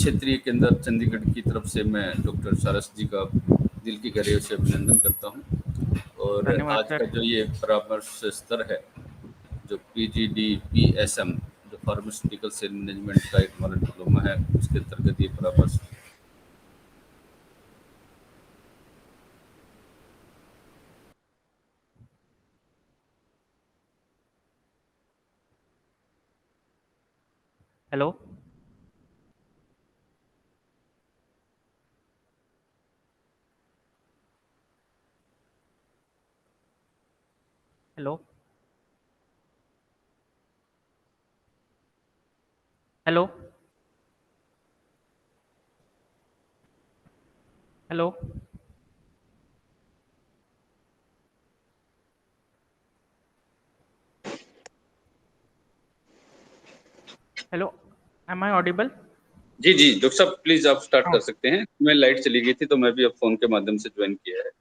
क्षेत्रीय केंद्र चंडीगढ़ की तरफ से मैं डॉक्टर सारस जी का दिल की गहराइयों से अभिनंदन करता हूँ। और धन्यवाद आज सर। का जो ये परामर्श स्तर है, जो PGDPSM, जो फार्मास्यूटिकल सेल मैनेजमेंट का एक हमारा डिप्लोमा है, उसके अंतर्गत ये परामर्श। Hello. Hello. Hello. Hello. Hello. Am I audible? जी जी डॉक्टर साहब, प्लीज आप स्टार्ट हाँ। कर सकते हैं। मैं लाइट चली गई थी तो मैं भी अब फोन के माध्यम से ज्वाइन किया है,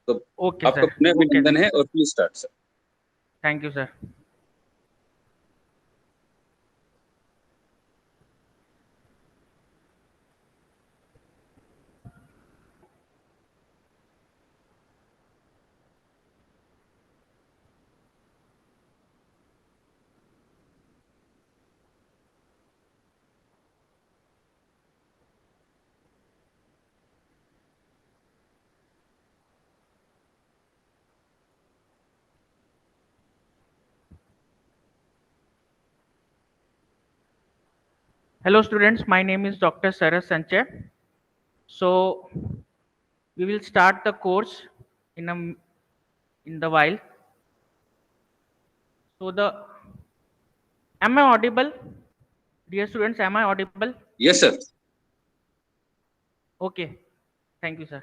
तो ओके आपका सर। पुनः ओके अभिनंदन सर। है और please start sir. Thank you sir. Hello students, my name is Dr. Saras Sanche. So we will start the course in the while. So the am I audible? Dear students, am I audible? Yes sir. Okay. Thank you, sir.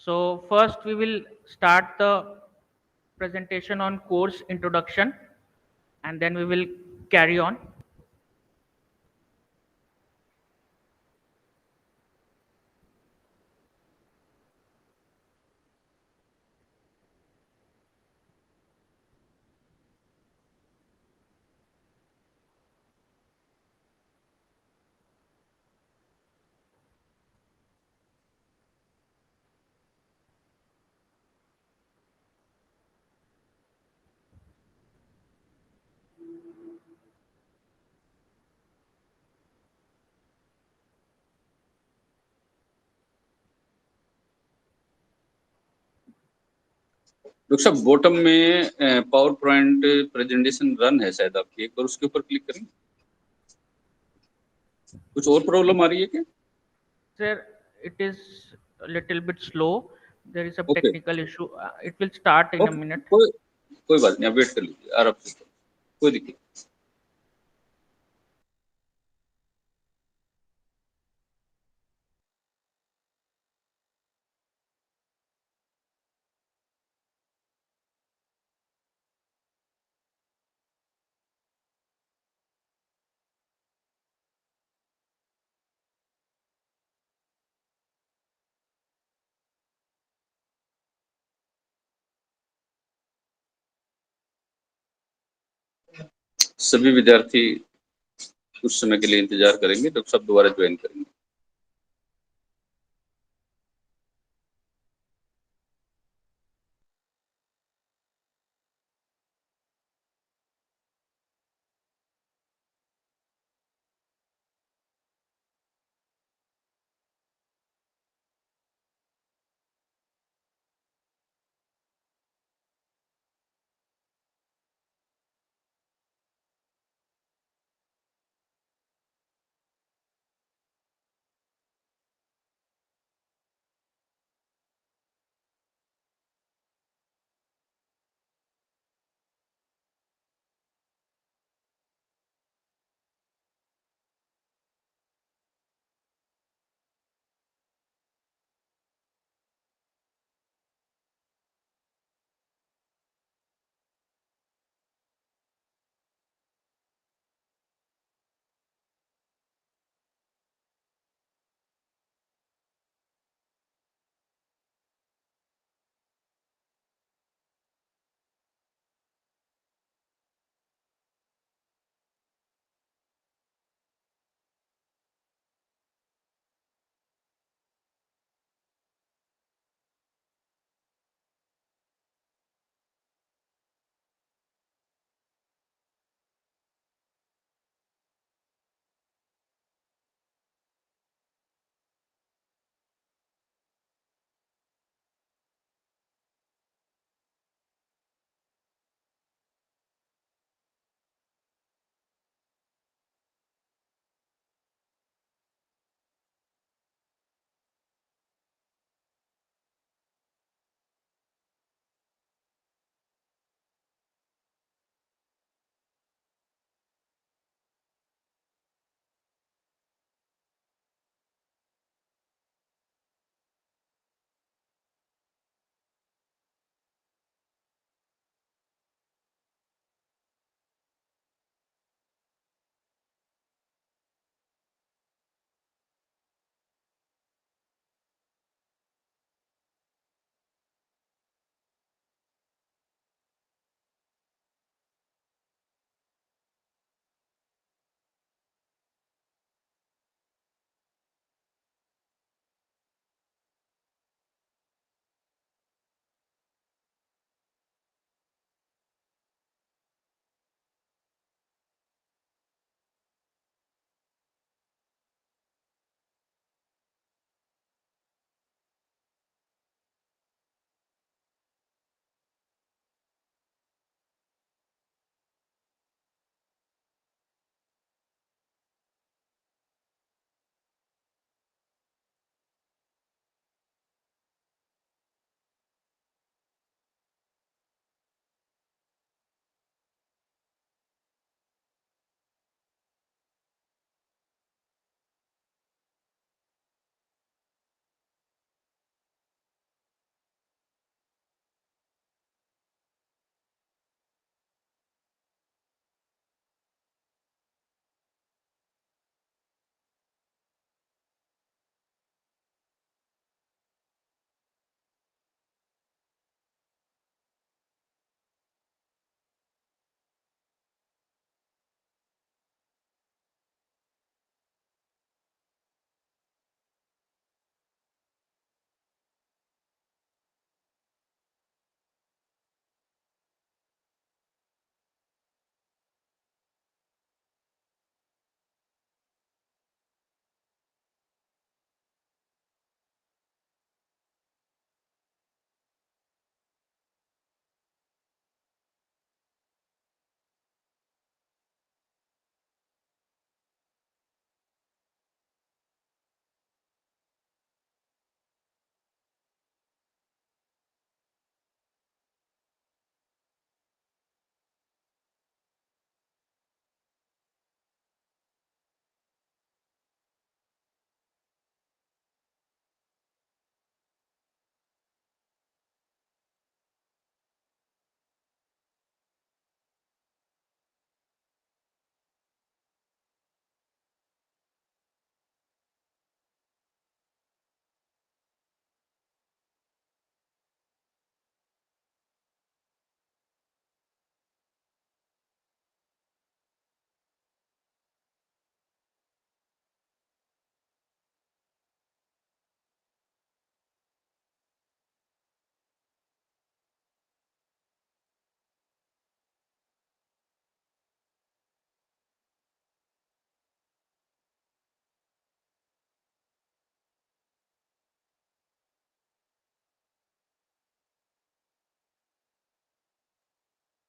So first we will start the presentation on course introduction and then we will carry on. Doctor साहब, bottom में power point presentation run है शायद आपकी, एक बार उसके ऊपर click करें। कुछ और प्रॉब्लम आ रही है क्या? Sir, it is a little bit slow. There is a okay technical issue. It will start in a okay, minute. कोई बात नहीं, आप वेट कर लीजिए आराम से, कोई दिक्कत। सभी विद्यार्थी कुछ समय के लिए इंतजार करेंगे, डॉक्टर साहब दोबारा ज्वाइन करेंगे।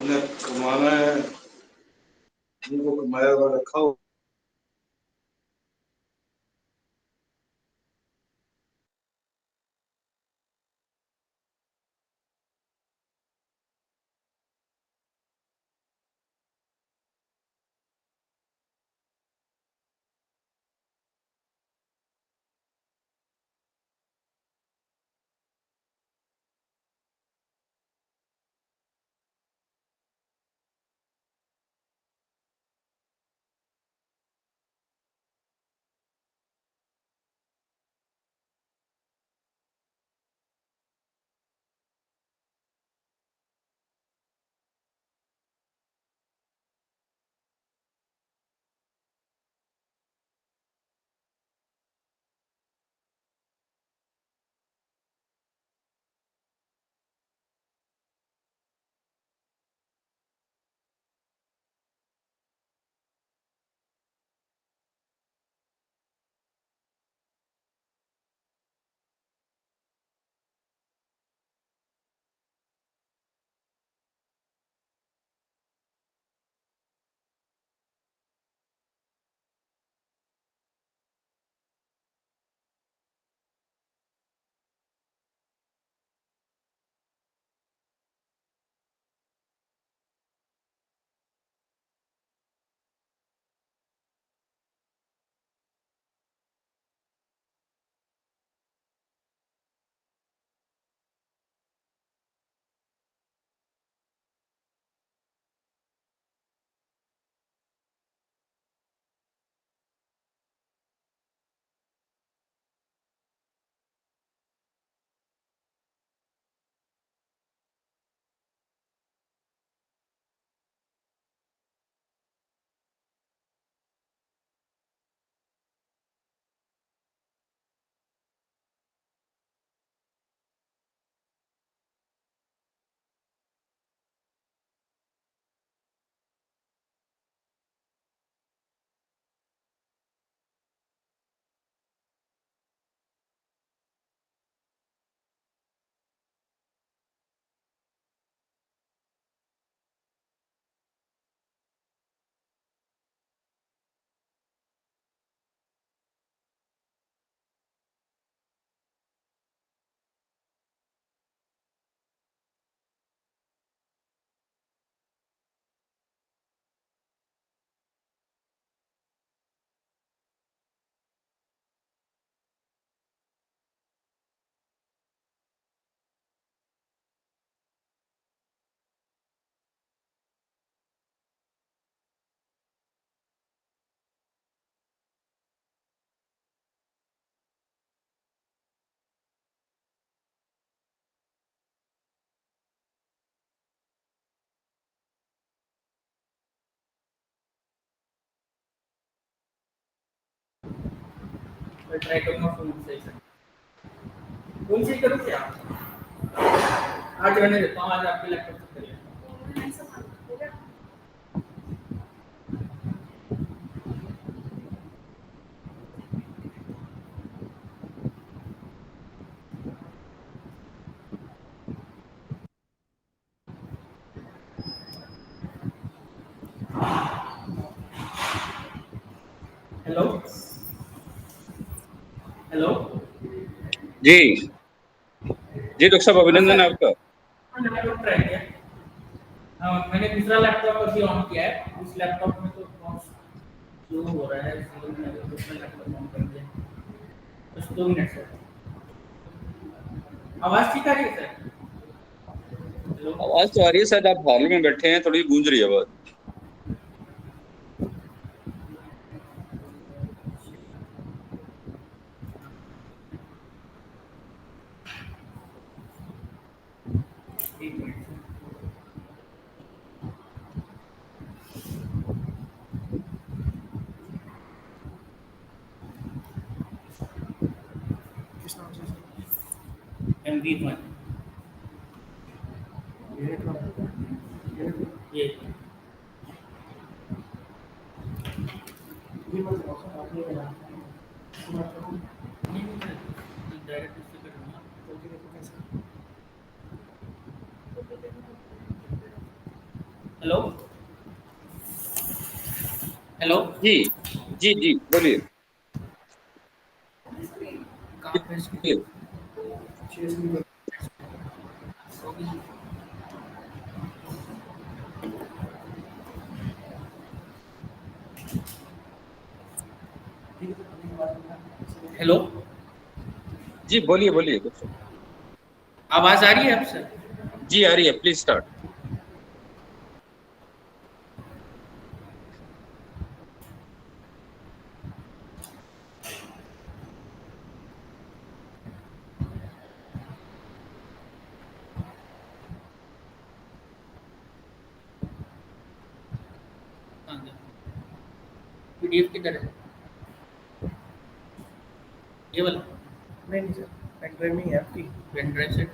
ने कमाना है, जिनको कमाया हुआ रखा हो। मैं ट्राई करूंगा फोन से। फोन से करूँ क्या? आज रहने देता हूँ, आज आपके लैपटॉप से करिए। Hello hello. जी जी डॉक्टर साहब, अभिनंदन है आपका। हाँ, लैपटॉप ट्राई किया। हाँ, मैंने दूसरा लैपटॉप अभी ऑन किया है। उस लैपटॉप में तो बहुत स्लो हो रहा है, इसलिए मैंने दूसरा लैपटॉप ऑन कर दिया। बस 2 मिनट सर। आवाज ठीक आ रही है सर? हेलो। आवाज तो आ रही है, शायद आप हॉल में बैठे हैं, थोड़ी गूंज रही है आवाज। एक मिनट सर। MV1 ये डायरेक्ट इससे करूँगा। हेलो। जी जी जी बोलिए। कहाँ पे बोलिए। हेलो, जी बोलिए बोलिए दोस्तों। आवाज आ रही है आपसे? जी आ रही है, प्लीज स्टार्ट। पीडीएफ किधर है? ये वाला? नहीं सर, पेन ड्राइव नहीं है आपकी। पेन ड्राइव से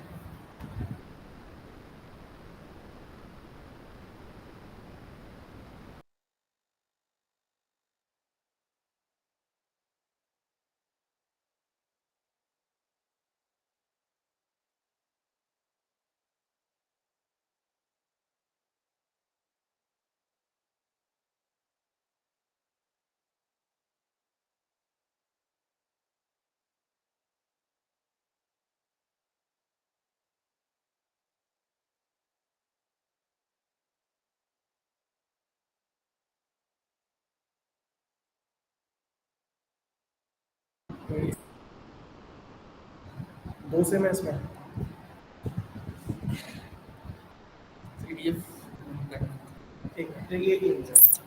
दो से मैं इसमें पीडीएफ ठीक है। तो ये सर,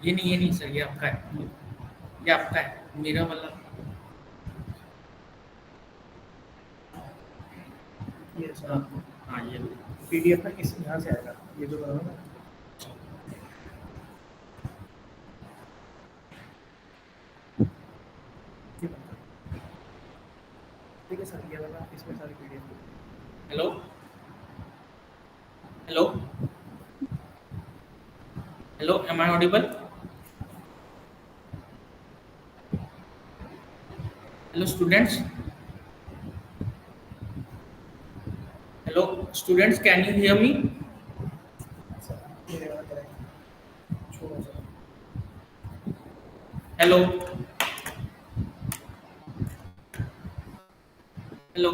ये नहीं सर, ये आपका है, ये आपका है, मेरा वाला ये सर। हाँ ये पीडीएफ में इस यहाँ से आएगा, ये जो करो ना। ठीक है सर, ये वाला इसमें सारी PDF. Hello hello hello, am I audible? Hello students, hello students, can you hear me? Hello hello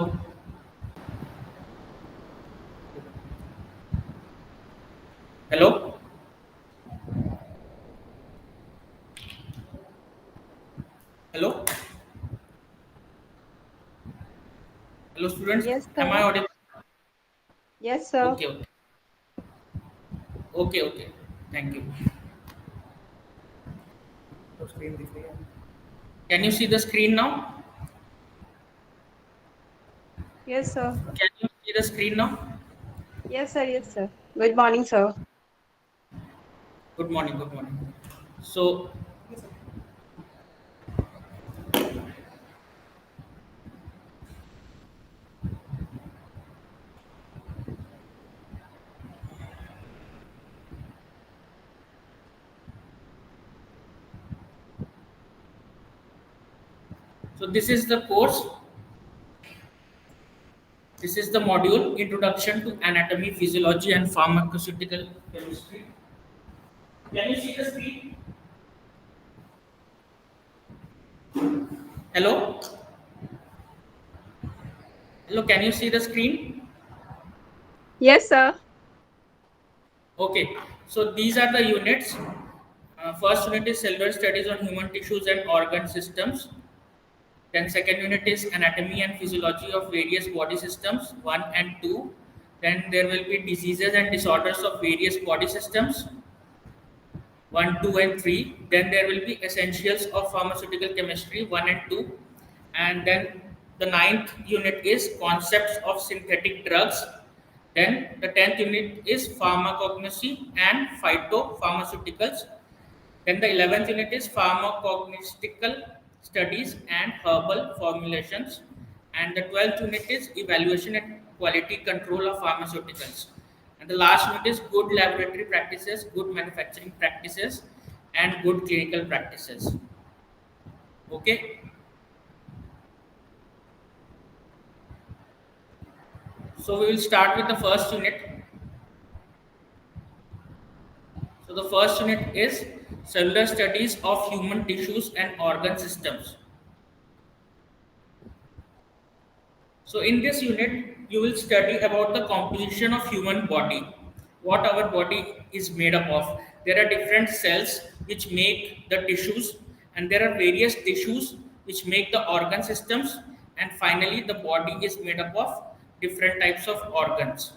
hello hello hello students, Yes, am I sir. Audible? Yes, sir. Okay okay okay okay, thank you. तो screen दिख रही है? Can you see the screen now? Yes, sir. Can you see the screen now? Yes, sir. Yes, sir. Good morning, sir. Good morning, good morning. So this is the course. This is the module Introduction to Anatomy, Physiology and Pharmaceutical Chemistry. Can you see the screen? Hello? Hello, can you see the screen? Yes, sir. Okay, so these are the units. First unit is cellular studies on human tissues and organ systems. Then second unit is anatomy and physiology of various body systems, 1 and 2. Then there will be diseases and disorders of various body systems, 1, 2 and 3. Then there will be essentials of pharmaceutical chemistry, 1 and 2. And then the ninth unit is concepts of synthetic drugs. Then the 10th unit is pharmacognosy and phytopharmaceuticals. Then the 11th unit is pharmacognostical studies and herbal formulations. And the 12th unit is evaluation and quality control of pharmaceuticals. And the last unit is good laboratory practices, good manufacturing practices, and good clinical practices. Okay. So we will start with the first unit. So the first unit is cellular studies of human tissues and organ systems. So in this unit, you will study about the composition of human body, what our body is made up of. There are different cells which make the tissues, and there are various tissues which make the organ systems, and finally the body is made up of different types of organs.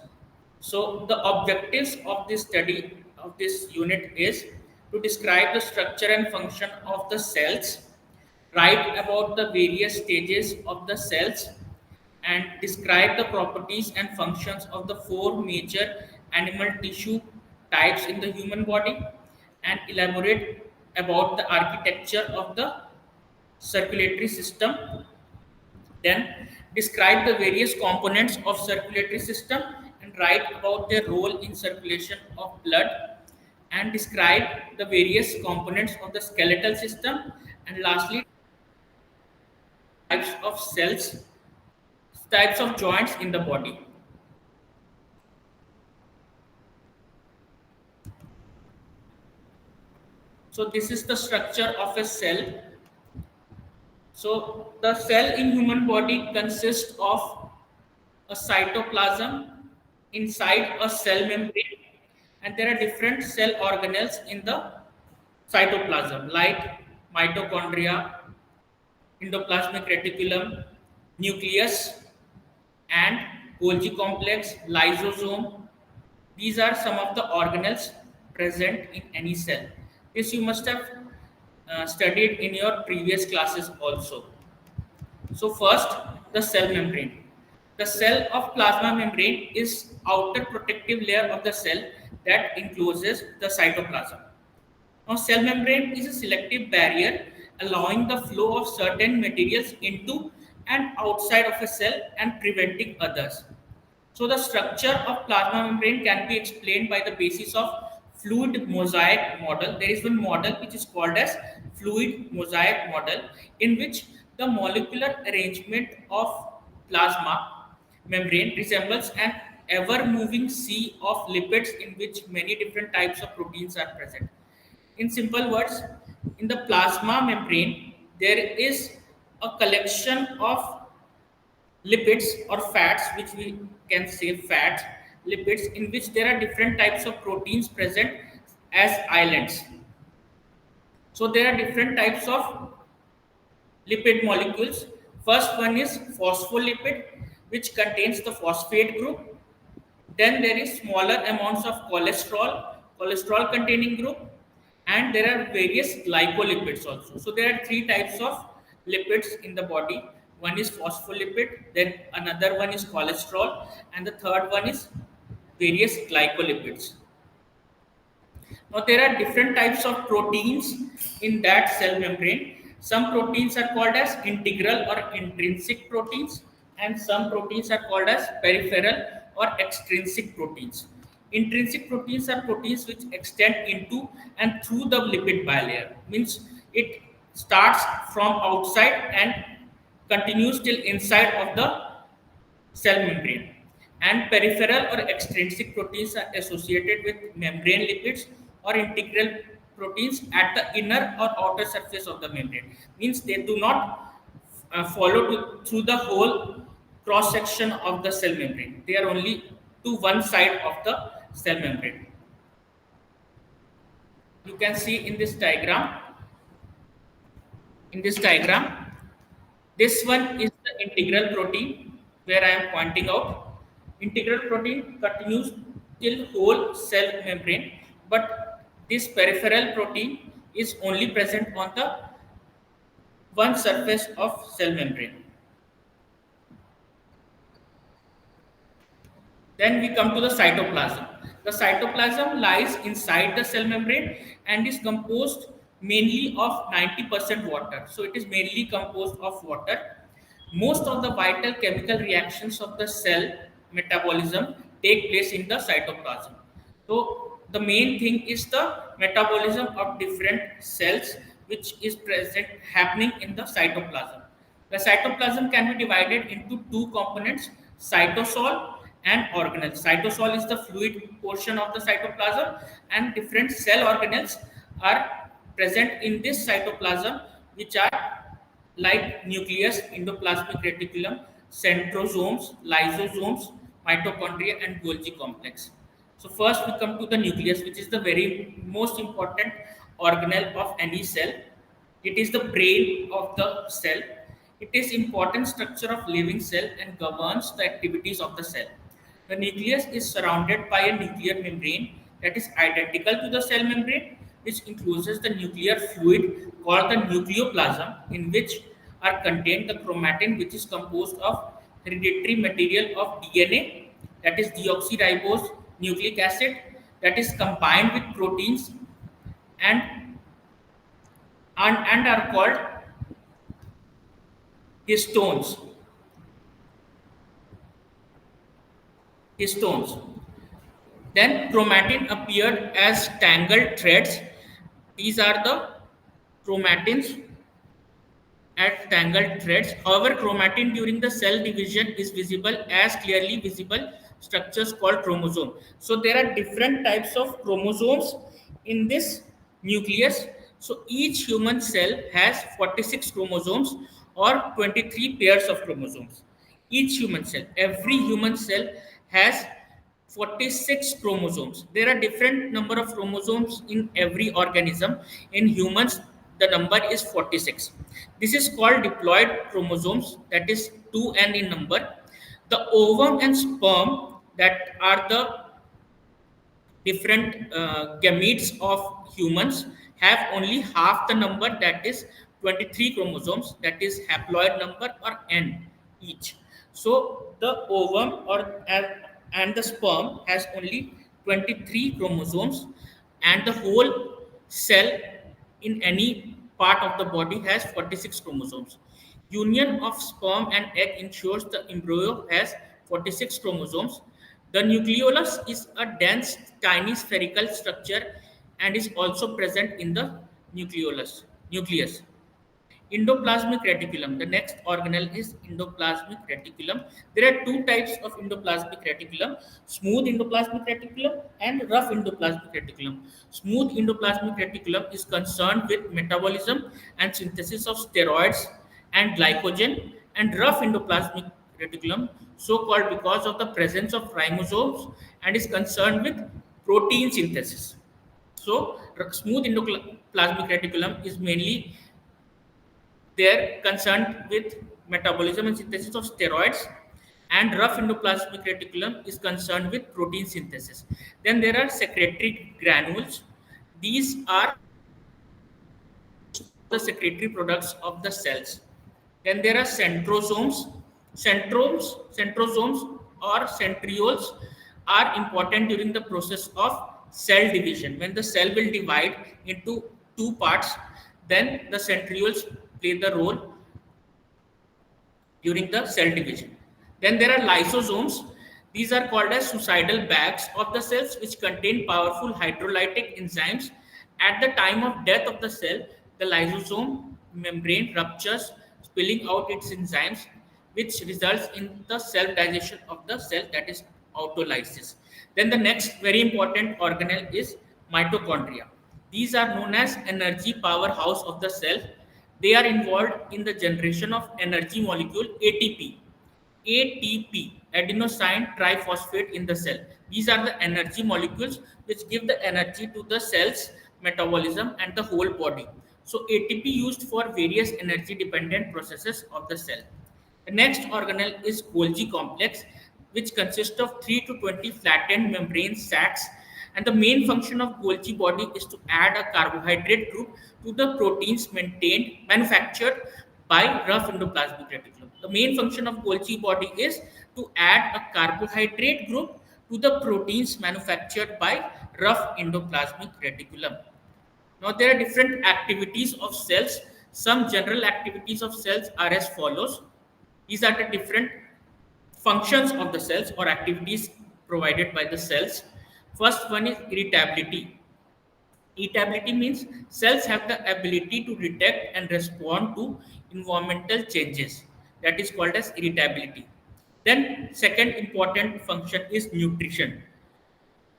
So the objectives of this study of this unit is to describe the structure and function of the cells, write about the various stages of the cells, and describe the properties and functions of the four major animal tissue types in the human body, and elaborate about the architecture of the circulatory system. Then describe the various components of circulatory system and write about their role in circulation of blood, and describe the various components of the skeletal system, and lastly types of cells, types of joints in the body. So this is the structure of a cell. So the cell in human body consists of a cytoplasm inside a cell membrane, and there are different cell organelles in the cytoplasm like mitochondria, endoplasmic reticulum, nucleus, and Golgi complex, lysosome. These are some of the organelles present in any cell. This you must have studied in your previous classes also. So first, the cell membrane. The cell of plasma membrane is outer protective layer of the cell that encloses the cytoplasm. Now, cell membrane is a selective barrier allowing the flow of certain materials into and outside of a cell and preventing others. So the structure of plasma membrane can be explained by the basis of fluid mosaic model. There is one model which is called as fluid mosaic model, in which the molecular arrangement of plasma membrane resembles an ever moving sea of lipids in which many different types of proteins are present. In simple words, in the plasma membrane, there is a collection of lipids or fats, which we can say fats, lipids, in which there are different types of proteins present as islands. So there are different types of lipid molecules. First one is phospholipid, which contains the phosphate group. Then there is smaller amounts of cholesterol containing group, and there are various glycolipids also. So there are three types of lipids in the body. One is phospholipid, then another one is cholesterol, and the third one is various glycolipids. Now there are different types of proteins in that cell membrane. Some proteins are called as integral or intrinsic proteins, and some proteins are called as peripheral or extrinsic proteins. Intrinsic proteins are proteins which extend into and through the lipid bilayer. Means it starts from outside and continues till inside of the cell membrane. And peripheral or extrinsic proteins are associated with membrane lipids or integral proteins at the inner or outer surface of the membrane. Means they do not follow through the whole cross section of the cell membrane. They are only to one side of the cell membrane. You can see in this diagram. In this diagram, this one is the integral protein where I am pointing out. Integral protein continues till whole cell membrane, but this peripheral protein is only present on the one surface of cell membrane. Then we come to the cytoplasm. The cytoplasm lies inside the cell membrane and is composed mainly of 90% water. So it is mainly composed of water. Most of the vital chemical reactions of the cell metabolism take place in the cytoplasm. So the main thing is the metabolism of different cells which is present happening in the cytoplasm. The cytoplasm can be divided into two components, cytosol and organelles. Cytosol is the fluid portion of the cytoplasm, and different cell organelles are present in this cytoplasm, which are like nucleus, endoplasmic reticulum, centrosomes, lysosomes, mitochondria, and Golgi complex. So first we come to the nucleus, which is the very most important organelle of any cell. It is the brain of the cell. It is important structure of living cell and governs the activities of the cell. The nucleus is surrounded by a nuclear membrane that is identical to the cell membrane, which encloses the nuclear fluid called the nucleoplasm, in which are contained the chromatin, which is composed of hereditary material of DNA, that is deoxyribose nucleic acid, that is combined with proteins and and are called histones. Histones. Then chromatin appeared as tangled threads. These are the chromatins at tangled threads. However, chromatin during the cell division is visible as clearly visible structures called chromosome. So there are different types of chromosomes in this nucleus. So each human cell has 46 chromosomes or 23 pairs of chromosomes. Each human cell, every human cell has 46 chromosomes. There are different number of chromosomes in every organism. In humans, the number is 46. This is called diploid chromosomes, that is 2n in number. The ovum and sperm, that are the different gametes of humans, have only half the number, that is 23 chromosomes, that is haploid number or n each. So the ovum or and the sperm has only 23 chromosomes, and the whole cell in any part of the body has 46 chromosomes. Union of sperm and egg ensures the embryo has 46 chromosomes. The nucleolus is a dense, tiny spherical structure and is also present in the nucleus. Endoplasmic reticulum. The next organelle is endoplasmic reticulum. There are two types of endoplasmic reticulum: smooth endoplasmic reticulum and rough endoplasmic reticulum. Smooth endoplasmic reticulum is concerned with metabolism and synthesis of steroids and glycogen, and rough endoplasmic reticulum, so called because of the presence of ribosomes, and is concerned with protein synthesis. So, smooth endoplasmic reticulum is mainly they're concerned with metabolism and synthesis of steroids, and rough endoplasmic reticulum is concerned with protein synthesis. Then there are secretory granules. These are the secretory products of the cells. Then there are centrosomes. Centrosomes or centrioles are important during the process of cell division. When the cell will divide into two parts, then the centrioles play the role during the cell division. Then there are lysosomes. These are called as suicidal bags of the cells, which contain powerful hydrolytic enzymes. At the time of death of the cell, the lysosome membrane ruptures, spilling out its enzymes, which results in the self-digestion of the cell, that is autolysis. Then the next very important organelle is mitochondria. These are known as energy powerhouse of the cell. They are involved in the generation of energy molecule ATP, adenosine triphosphate in the cell. These are the energy molecules which give the energy to the cell's metabolism and the whole body. So ATP used for various energy dependent processes of the cell. The next organelle is Golgi complex, which consists of 3 to 20 flattened membrane sacs, and the main function of Golgi body is to add a carbohydrate group to the proteins manufactured by rough endoplasmic reticulum. The main function of Golgi body is to add a carbohydrate group to the proteins manufactured by rough endoplasmic reticulum. Now there are different activities of cells. Some general activities of cells are as follows. These are the different functions of the cells or activities provided by the cells. First one is irritability. Irritability means cells have the ability to detect and respond to environmental changes. That is called as irritability. Then second important function is nutrition.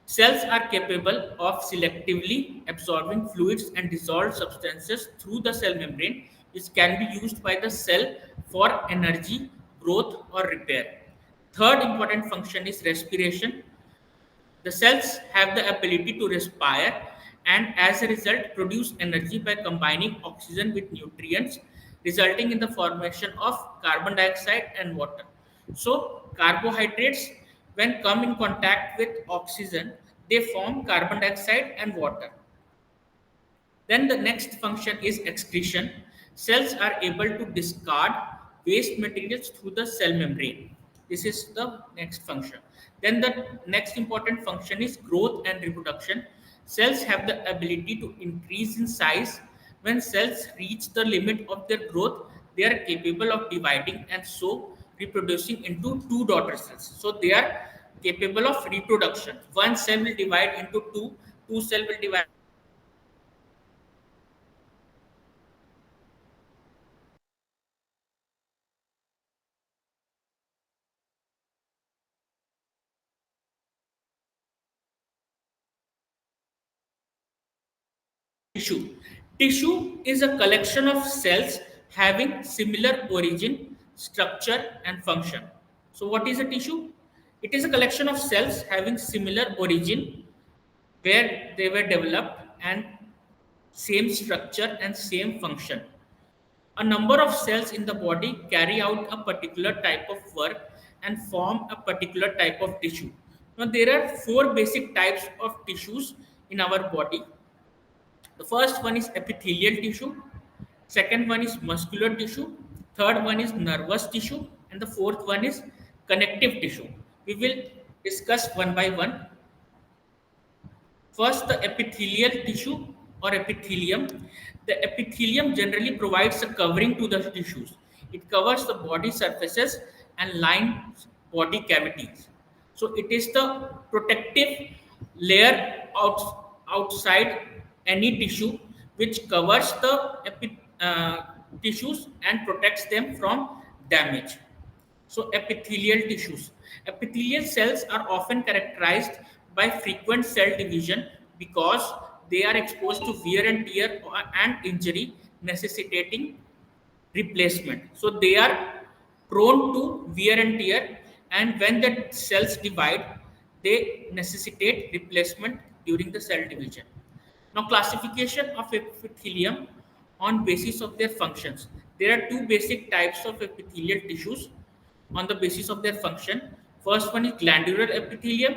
Cells are capable of selectively absorbing fluids and dissolved substances through the cell membrane, which can be used by the cell for energy, growth, or repair. Third important function is respiration. The cells have the ability to respire and, as a result, produce energy by combining oxygen with nutrients, resulting in the formation of carbon dioxide and water. So, carbohydrates, when come in contact with oxygen, they form carbon dioxide and water. Then the next function is excretion. Cells are able to discard waste materials through the cell membrane. This is the next function. Then the next important function is growth and reproduction. Cells have the ability to increase in size. When cells reach the limit of their growth, they are capable of dividing and so reproducing into two daughter cells. So they are capable of reproduction. One cell will divide into two cell will divide. Tissue. Tissue is a collection of cells having similar origin, structure, and function. So, what is a tissue? It is a collection of cells having similar origin, where they were developed, and same structure and same function. A number of cells in the body carry out a particular type of work and form a particular type of tissue. Now, there are four basic types of tissues in our body. The first one is epithelial tissue, second one is muscular tissue, third one is nervous tissue, and the fourth one is connective tissue. We will discuss one by one. First, the epithelial tissue or epithelium. The epithelium generally provides a covering to the tissues. It covers the body surfaces and lines body cavities. So it is the protective layer outside any tissue which covers the tissues and protects them from damage. So, epithelial tissues. Epithelial cells are often characterized by frequent cell division because they are exposed to wear and tear and injury, necessitating replacement. So, they are prone to wear and tear, and when the cells divide, they necessitate replacement during the cell division. Now, classification of epithelium on basis of their functions. There are two basic types of epithelial tissues on the basis of their function. First one is glandular epithelium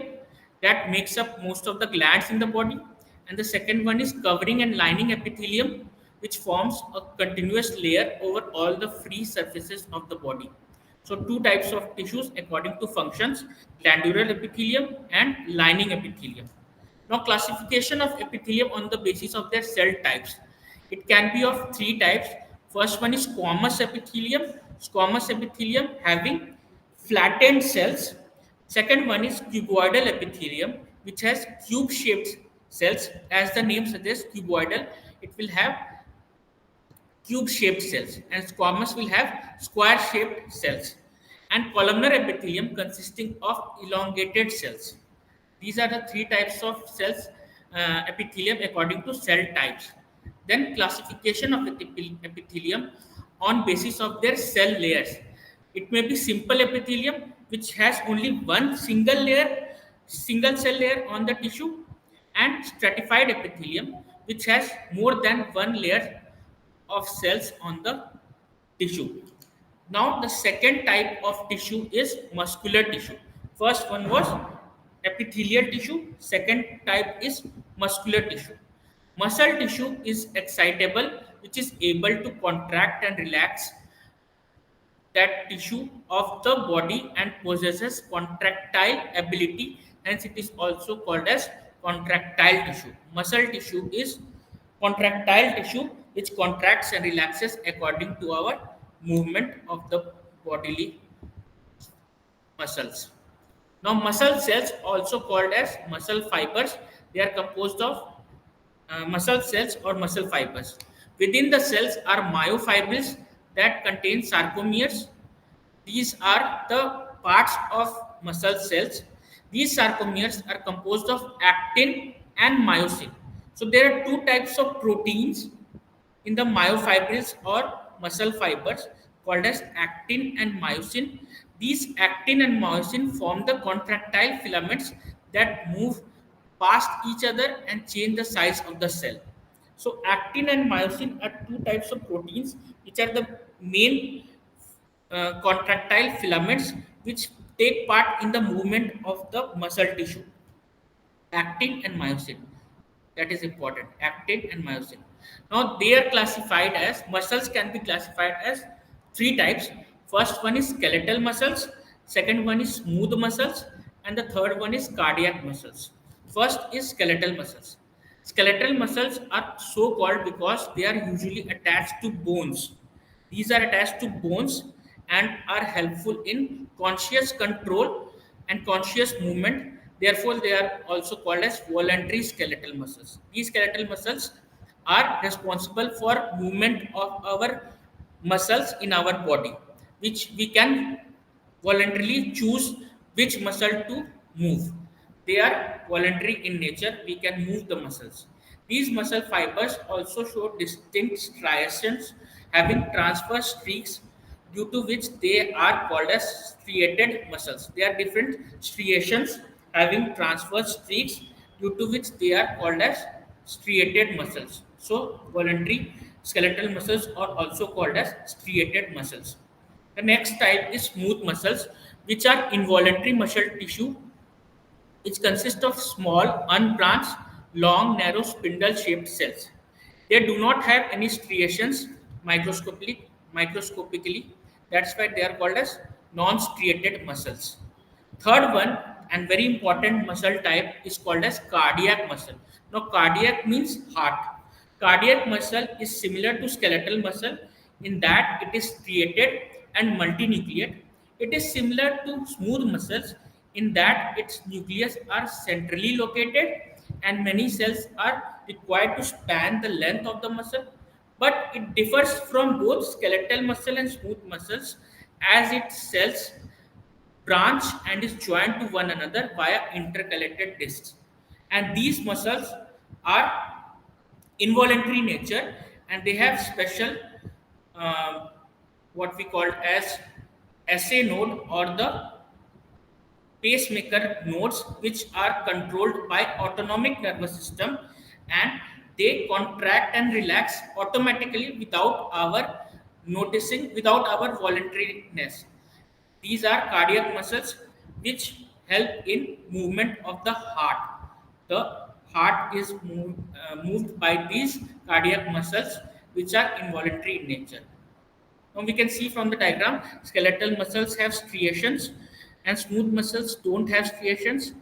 that makes up most of the glands in the body, and the second one is covering and lining epithelium, which forms a continuous layer over all the free surfaces of the body. So, two types of tissues according to functions: glandular epithelium and lining epithelium. Now, classification of epithelium on the basis of their cell types. It can be of three types. First one is squamous epithelium. Squamous epithelium having flattened cells. Second one is cuboidal epithelium, which has cube-shaped cells. As the name suggests, cuboidal, it will have cube-shaped cells, and squamous will have square-shaped cells. And columnar epithelium consisting of elongated cells. These are the three types of cells, epithelium according to cell types. Then classification of epithelium on basis of their cell layers. It may be simple epithelium, which has only one single cell layer on the tissue, and stratified epithelium, which has more than one layer of cells on the tissue. Now, the second type of tissue is muscular tissue. First one was epithelial tissue, second type is muscular tissue. Muscle tissue is excitable, which is able to contract and relax that tissue of the body and possesses contractile ability, hence it is also called as contractile tissue. Muscle tissue is contractile tissue which contracts and relaxes according to our movement of the bodily muscles. Now, muscle cells, also called as muscle fibers, they are composed of muscle cells or muscle fibers. Within the cells are myofibrils that contain sarcomeres. These are the parts of muscle cells. These sarcomeres are composed of actin and myosin. So there are two types of proteins in the myofibrils or muscle fibers called as actin and myosin. These actin and myosin form the contractile filaments that move past each other and change the size of the cell. So actin and myosin are two types of proteins which are the main contractile filaments which take part in the movement of the muscle tissue. Actin and myosin. That is important. Actin and myosin. Now they are classified as muscles can be classified as three types. First one is skeletal muscles, second one is smooth muscles, and the third one is cardiac muscles. First is skeletal muscles. Skeletal muscles are so called because they are usually attached to bones. These are attached to bones and are helpful in conscious control and conscious movement. Therefore, they are also called as voluntary skeletal muscles. These skeletal muscles are responsible for movement of our muscles in our body, which we can voluntarily choose which muscle to move. They are voluntary in nature. We can move the muscles. These muscle fibers also show distinct striations having transverse streaks due to which they are called as striated muscles. They are different striations having transverse streaks due to which they are called as striated muscles. So voluntary skeletal muscles are also called as striated muscles. The next type is smooth muscles, which are involuntary muscle tissue which consist of small, unbranched, long, narrow, spindle-shaped cells. They do not have any striations microscopically. That's why they are called as non-striated muscles. Third one and very important muscle type is called as cardiac muscle. Now, cardiac means heart. Cardiac muscle is similar to skeletal muscle in that it is striated and multinucleate. It is similar to smooth muscles in that its nucleus are centrally located and many cells are required to span the length of the muscle. But it differs from both skeletal muscle and smooth muscles as its cells branch and is joined to one another via intercalated discs. And these muscles are involuntary nature and they have special what we call as SA node or the pacemaker nodes which are controlled by autonomic nervous system and they contract and relax automatically without our noticing, without our voluntariness. These are cardiac muscles which help in movement of the heart. The heart is moved by these cardiac muscles which are involuntary in nature. Now we can see from the diagram, skeletal muscles have striations and smooth muscles don't have striations.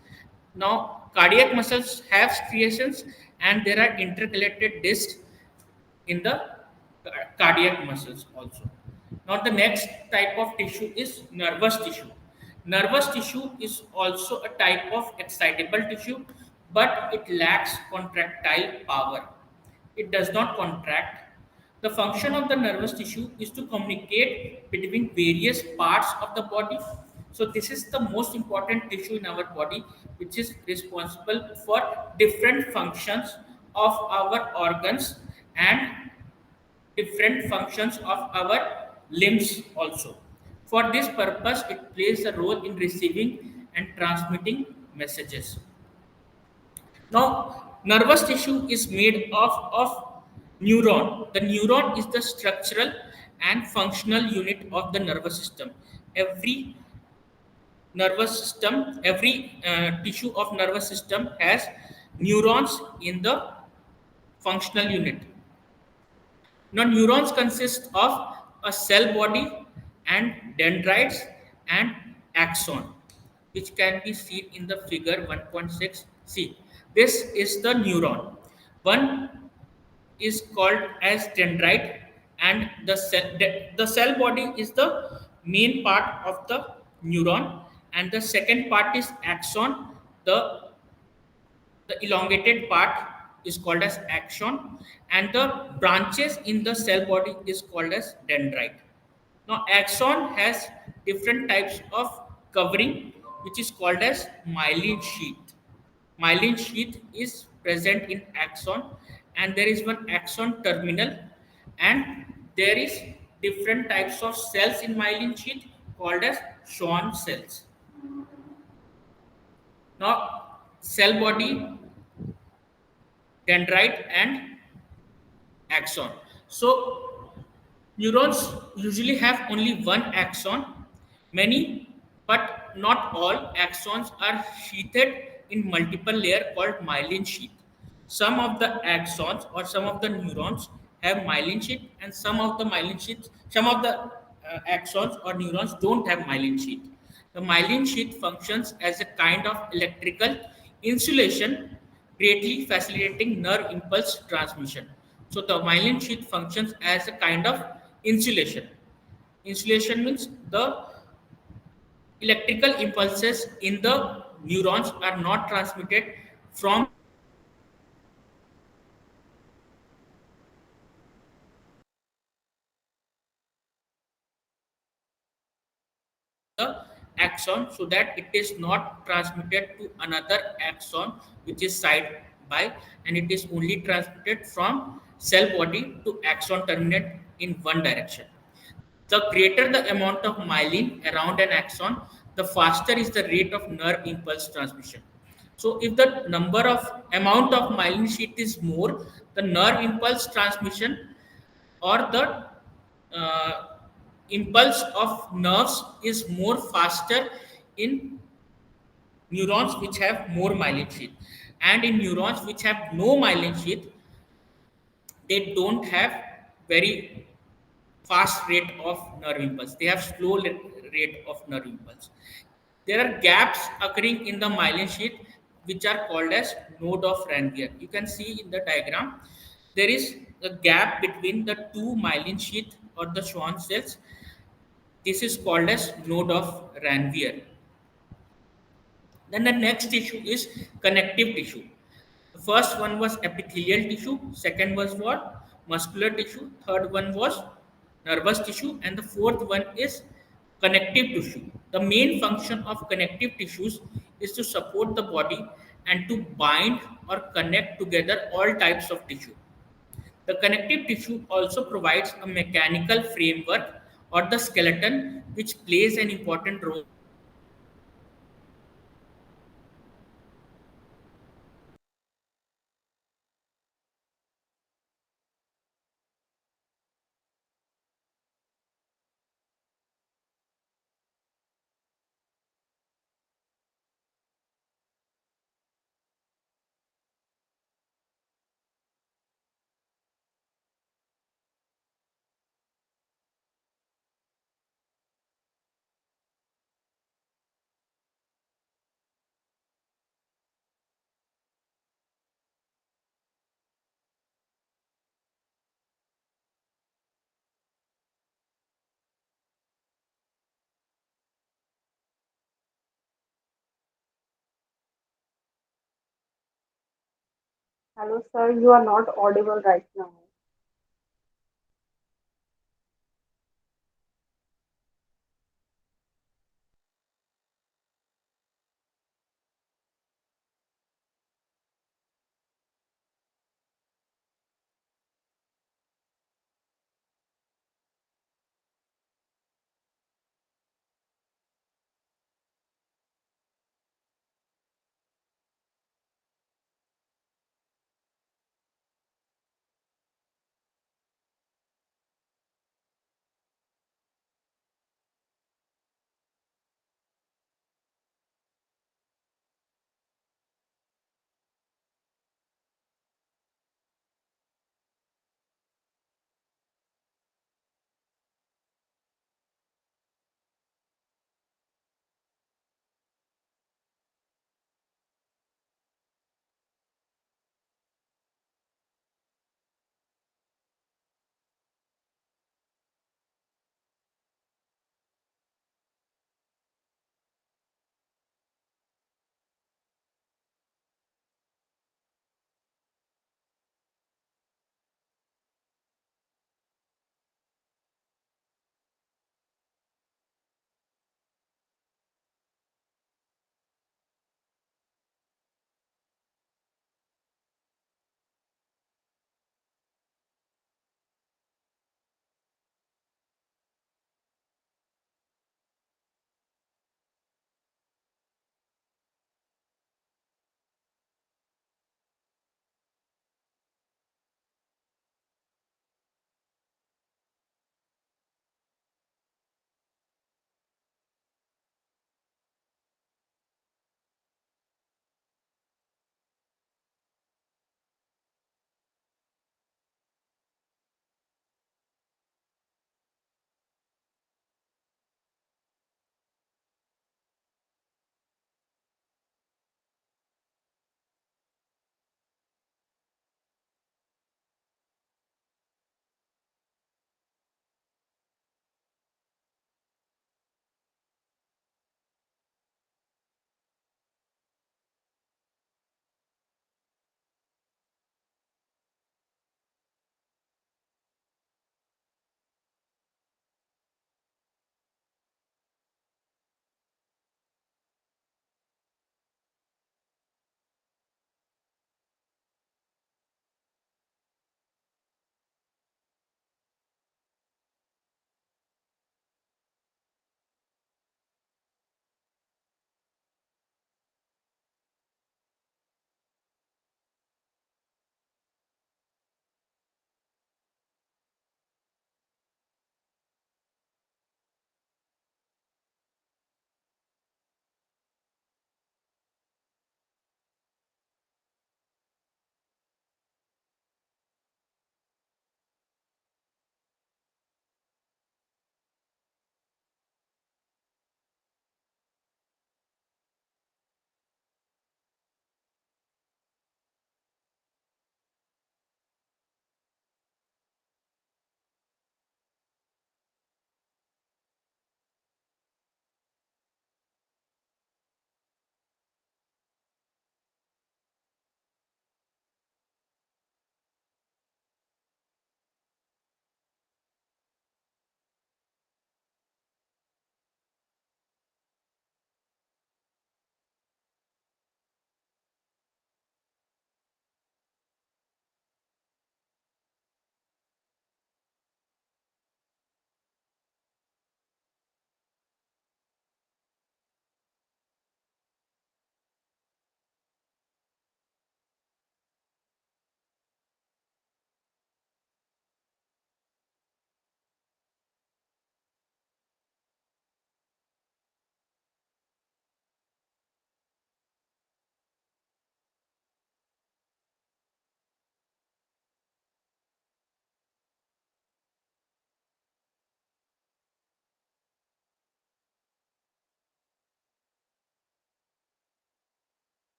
Now cardiac muscles have striations and there are intercalated discs in the cardiac muscles also. Now the next type of tissue is nervous tissue. Nervous tissue is also a type of excitable tissue, but it lacks contractile power. It does not contract. The function of the nervous tissue is to communicate between various parts of the body. So this is the most important tissue in our body, which is responsible for different functions of our organs and different functions of our limbs also. For this purpose, it plays a role in receiving and transmitting messages. Now, nervous tissue is made of neuron. The neuron is the structural and functional unit of the nervous system. Every nervous system, every tissue of nervous system has neurons in the functional unit. Now, neurons consist of a cell body and dendrites and axon, which can be seen in the figure 1.6. See, this is the neuron. One is called as dendrite, and the cell body is the main part of the neuron, and the second part is axon. The elongated part is called as axon and the branches in the cell body is called as dendrite. Now axon has different types of covering which is called as myelin sheath. Myelin sheath is present in axon, and there is one axon terminal, and there is different types of cells in myelin sheath called as Schwann cells. Now, cell body, dendrite, and axon. So, neurons usually have only one axon. Many, but not all, axons are sheathed in multiple layer called myelin sheath. Some of the axons or some of the neurons have myelin sheath, and some of the axons or neurons don't have myelin sheath. The myelin sheath functions as a kind of electrical insulation, greatly facilitating nerve impulse transmission. So the myelin sheath functions as a kind of insulation. Insulation means the electrical impulses in the neurons are not transmitted from the axon, so that it is not transmitted to another axon which is side by, and it is only transmitted from cell body to axon terminate in one direction. The greater the amount of myelin around an axon, the faster is the rate of nerve impulse transmission. So if the number of amount of myelin sheath is more, the nerve impulse transmission or the uh, impulse of nerves is more faster in neurons which have more myelin sheath, and in neurons which have no myelin sheath, they don't have very fast rate of nerve impulse. They have slow rate of nerve impulse. There are gaps occurring in the myelin sheath which are called as node of Ranvier. You can see in the diagram there is a gap between the two myelin sheath or the Schwann cells. This is called as node of Ranvier. Then the next tissue is connective tissue. The first one was epithelial tissue, second was what? Muscular tissue, third one was nervous tissue, and the fourth one is connective tissue. The main function of connective tissues is to support the body and to bind or connect together all types of tissue. The connective tissue also provides a mechanical framework or the skeleton which plays an important role. Hello, sir. You are not audible right now.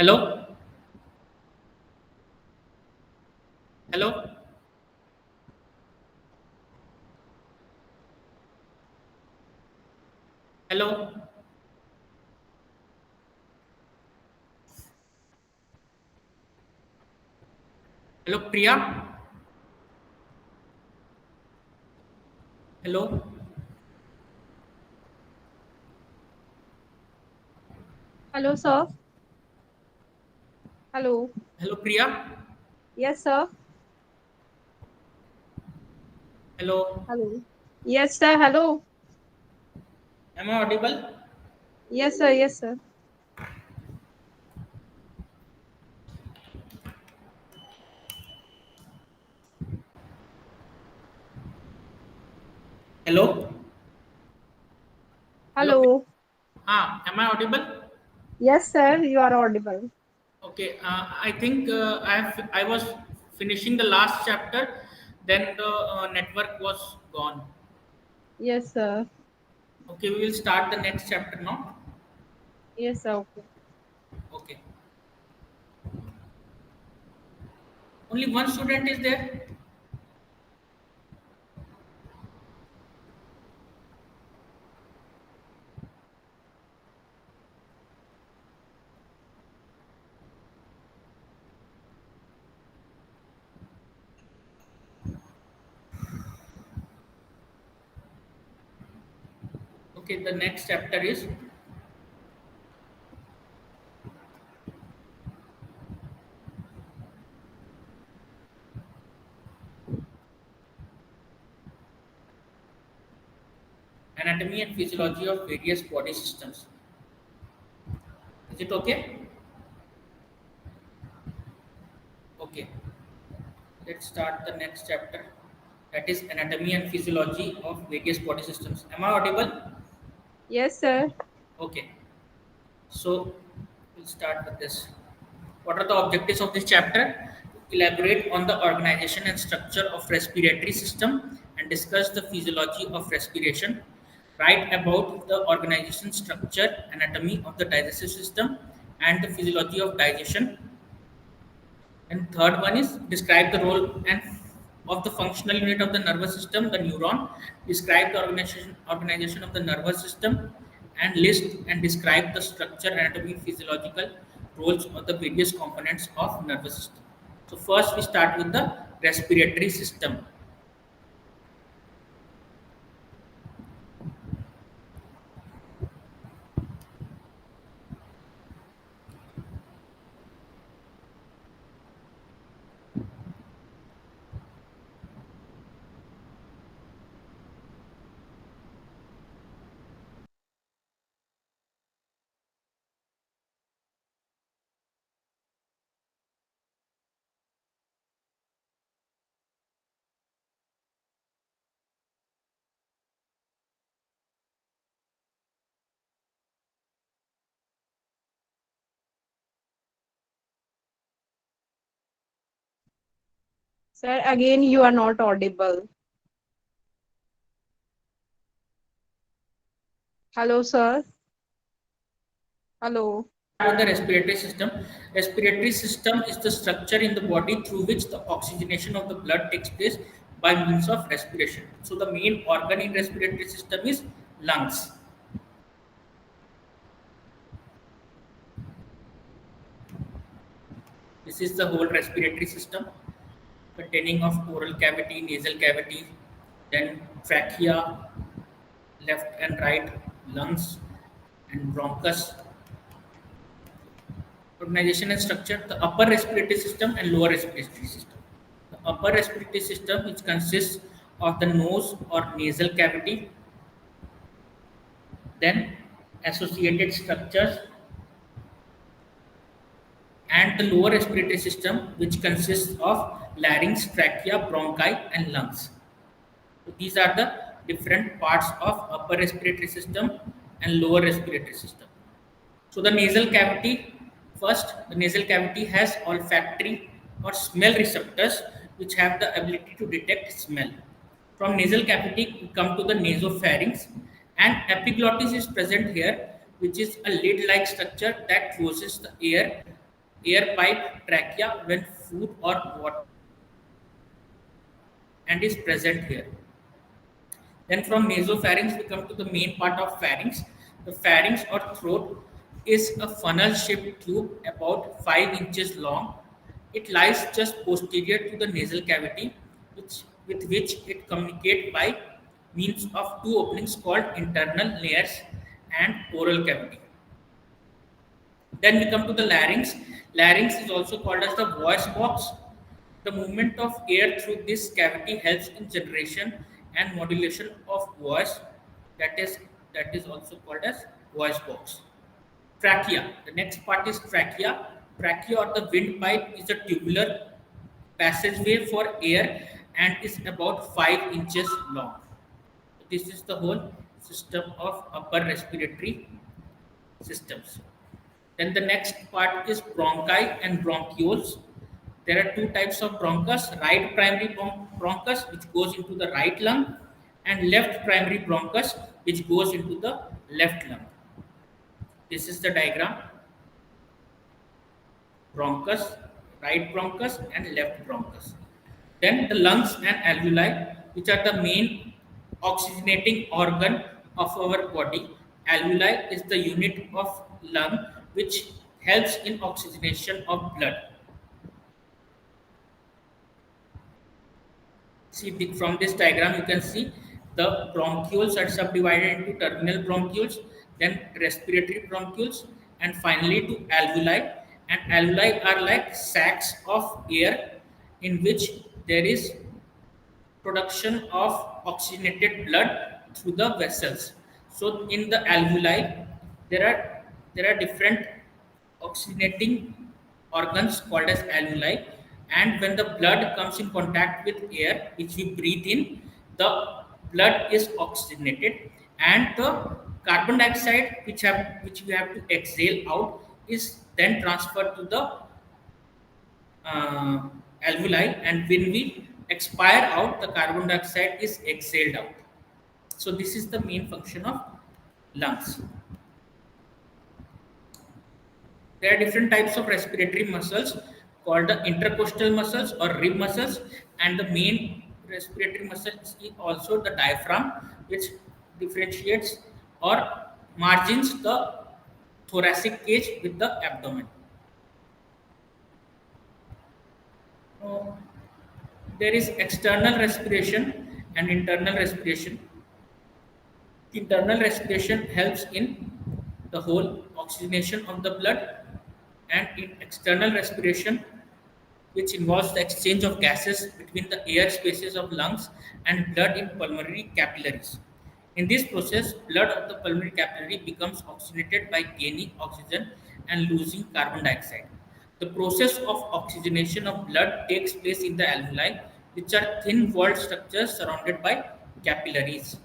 Hello? Hello? Hello? Hello, Priya? Hello? Hello, sir. Hello. Hello, Priya? Yes, sir. Hello? Hello. Yes, sir. Hello. Am I audible? Yes, sir. Yes, sir. Hello? Hello? Hello. Am I audible? Yes, sir. You are audible. Okay, I think I was finishing the last chapter, then the network was gone. Yes, sir. Okay, we will start the next chapter now. Yes, sir. Okay. Okay. Only one student is there. Okay, the next chapter is anatomy and physiology of various body systems. Is it okay? Okay. Let's start the next chapter. That is anatomy and physiology of various body systems. Am I audible? Yes, sir. Okay. So we'll start with this. What are the objectives of this chapter? Elaborate on the organization and structure of respiratory system and discuss the physiology of respiration. Write about the organization, structure, anatomy of the digestive system and the physiology of digestion. And third one is describe the role and of the functional unit of the nervous system, the neuron. Describe the organization of the nervous system, and list and describe the structure, anatomy, physiological roles of the various components of nervous system. So first we start with the respiratory system. Sir, again, you are not audible. Hello, sir. Hello. With the respiratory system. Respiratory system is the structure in the body through which the oxygenation of the blood takes place by means of respiration. So the main organ in respiratory system is lungs. This is the whole respiratory system containing of oral cavity, nasal cavity, then trachea, left and right, lungs, and bronchus. Organization and structure, the upper respiratory system and lower respiratory system. The upper respiratory system, which consists of the nose or nasal cavity, then associated structures, and the lower respiratory system, which consists of larynx, trachea, bronchi, and lungs. So these are the different parts of upper respiratory system and lower respiratory system. So the nasal cavity, first, the nasal cavity has olfactory or smell receptors which have the ability to detect smell. From nasal cavity, we come to the nasopharynx, and epiglottis is present here, which is a lid-like structure that closes the air air pipe, trachea when food or water and is present here. Then from nasopharynx we come to the main part of pharynx. The pharynx or throat is a funnel-shaped tube about 5 inches long. It lies just posterior to the nasal cavity, with which it communicates by means of two openings called internal layers and oral cavity. Then we come to the larynx. Larynx is also called as the voice box. The movement of air through this cavity helps in generation and modulation of voice. That is that is also called as voice box. Trachea. The next part is trachea. Trachea or the windpipe is a tubular passageway for air and is about 5 inches long. This is the whole system of upper respiratory systems. Then the next part is bronchi and bronchioles. There are two types of bronchus: right primary bronchus, which goes into the right lung, and left primary bronchus, which goes into the left lung. This is the diagram: bronchus, right bronchus, and left bronchus. Then the lungs and alveoli, which are the main oxygenating organ of our body. Alveoli is the unit of lung which helps in oxygenation of blood. See, from this diagram you can see the bronchioles are subdivided into terminal bronchioles, then respiratory bronchioles, and finally to alveoli. And alveoli are like sacs of air in which there is production of oxygenated blood through the vessels. So in the alveoli, there are different oxygenating organs called as alveoli, and when the blood comes in contact with air which we breathe in, the blood is oxygenated, and the carbon dioxide which we have to exhale out is then transferred to the alveoli, and when we expire out, the carbon dioxide is exhaled out. So this is the main function of lungs. There are different types of respiratory muscles called the intercostal muscles or rib muscles, and the main respiratory muscle is also the diaphragm, which differentiates or margins the thoracic cage with the abdomen. There is external respiration and internal respiration. Internal respiration helps in the whole oxygenation of the blood, and in external respiration, which involves the exchange of gases between the air spaces of lungs and blood in pulmonary capillaries. In this process, blood of the pulmonary capillary becomes oxygenated by gaining oxygen and losing carbon dioxide. The process of oxygenation of blood takes place in the alveoli, which are thin walled structures surrounded by capillaries.